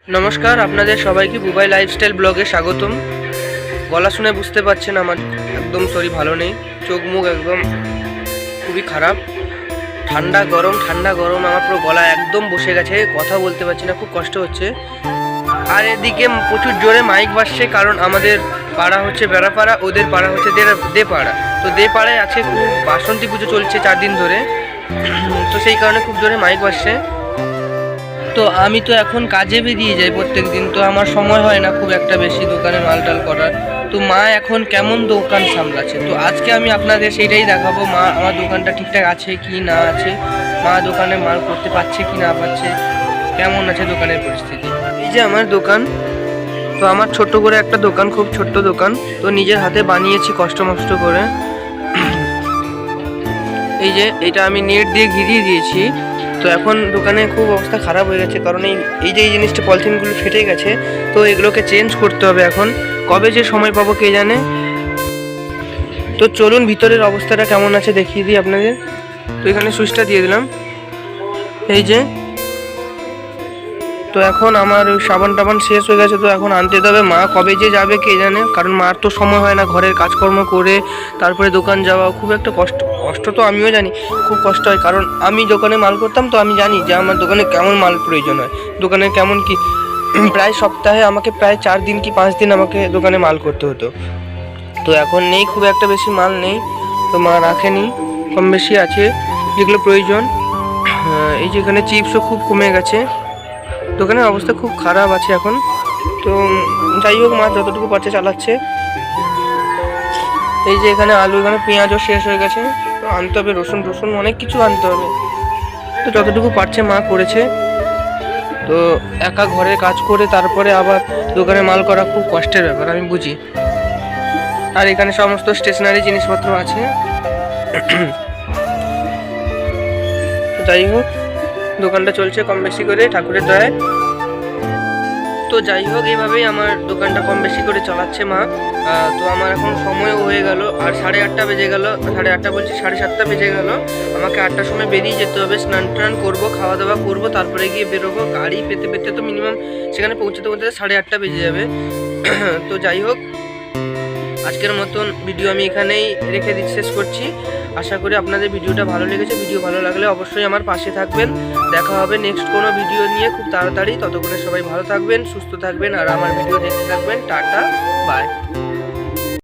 নমস্কার, আপনাদের সবাইকে বুবাই লাইফস্টাইল ব্লগে স্বাগতম। গলা শুনে বুঝতে পারছেন আমার একদম শরীর ভালো নেই, চোখ মুখ একদম খুবই খারাপ, ঠান্ডা গরম আমার পুরো গলা একদম বসে গেছে, কথা বলতে পারছি না, খুব কষ্ট হচ্ছে। আর এদিকে প্রচুর জোরে মাইক বাজছে, কারণ আমাদের পাড়া হচ্ছে বেড়াপাড়া, ওদের পাড়া হচ্ছে দে পাড়া। তো দে পাড়ায় আজকে খুব বাসন্তী পুজো চলছে 4 দিন ধরে, তো সেই কারণে খুব জোরে মাইক বাজছে। তো আমি তো এখন কাজে বেরিয়ে যাই প্রত্যেক দিন, তো আমার সময় হয় না খুব একটা বেশি দোকানে মালটাল করার। তো মা এখন কেমন দোকান সামলাচ্ছে, তো আজকে আমি আপনাদের সেইটাই দেখাবো, মা আমার দোকানটা ঠিকঠাক আছে কি না আছে, মা দোকানে মাল করতে পারছে কি না পারছে, কেমন আছে দোকানের পরিস্থিতি। এই যে আমার দোকান, তো আমার ছোট্ট করে একটা দোকান, খুব ছোট্ট দোকান, তো নিজের হাতে বানিয়েছি কষ্ট মষ্ট করে। এই যে এটা আমি নেট দিয়ে ঘিরিয়ে দিয়েছি। তো এখন দোকানে খুব অবস্থা খারাপ হয়ে গেছে, কারণ এই যে এই জিনিসটা পলিথিনগুলো ফেটে গেছে, তো এগুলোকে চেঞ্জ করতে হবে। এখন কবে যে সময় পাবো কে জানে। তো চলুন ভিতরের অবস্থাটা কেমন আছে দেখিয়ে দিই আপনাদের। তো এখানে সুইচটা দিয়ে দিলাম, এই যে। তো এখন আমার ওই সাবান টাবান শেষ হয়ে গেছে, তো এখন আনতে হবে। মা কবে যে যাবে কে জানে, কারণ মার তো সময় হয় না, ঘরের কাজকর্ম করে তারপরে দোকান যাওয়া খুব একটা কষ্ট। তো আমিও জানি খুব কষ্ট হয়, কারণ আমি দোকানে মাল করতাম, তো আমি জানি যে আমার দোকানে কেমন মাল প্রয়োজন হয়, দোকানে কেমন কি। প্রায় সপ্তাহে আমাকে প্রায় 4 দিন কি 5 দিন আমাকে দোকানে মাল করতে হতো। তো এখন নেই, খুব একটা বেশি মাল নেই, তো মা রাখেনি, কম বেশি আছে যেগুলো প্রয়োজন। এই যে এখানে চিপসও খুব কমে গেছে, দোকানের অবস্থা খুব খারাপ আছে এখন। তো যাই হোক, মা যতটুকু পারছে চালাচ্ছে। এই যে এখানে আলু, এখানে পেঁয়াজও শেষ হয়ে গেছে, তো আনতে হবে রসুন অনেক কিছু আনতে হবে। তো যতটুকু পারছে মা করেছে। তো একা ঘরে কাজ করে তারপরে আবার দোকানে মাল করা খুব কষ্টের ব্যাপার, আমি বুঝি। আর এখানে সমস্ত স্টেশনারি জিনিসপত্র আছে। যাই হোক, দোকানটা চলছে কম বেশি করে ঠাকুরের দয়ায়। তো যাই হোক, এইভাবেই আমার দোকানটা কম বেশি করে চালাচ্ছে মা। তো আমার এখন সময়ও হয়ে গেল, আর 8:30 বেজে গেল, 8:30 বলছি 7:30 বেজে গেল। আমাকে 8টার সময় বেরিয়ে যেতে হবে, স্নান টান করবো, খাওয়া দাওয়া করবো, তারপরে গিয়ে বেরোবো। গাড়ি পেতে পেতে তো মিনিমাম সেখানে পৌঁছতে 8:30 বেজে যাবে। তো যাই হোক, আজকের মতন ভিডিও আমি এখানেই রেখে শেষ করছি। আশা করি আপনাদের ভিডিওটা ভালো লেগেছে। ভিডিও ভালো লাগলে অবশ্যই আমার পাশে থাকবেন। দেখা হবে নেক্সট কোনো ভিডিও নিয়ে খুব তাড়াতাড়ি। ততক্ষণে সবাই ভালো থাকবেন, সুস্থ থাকবেন, আর আমার ভিডিও দেখতে থাকবেন। টাটা, বাই।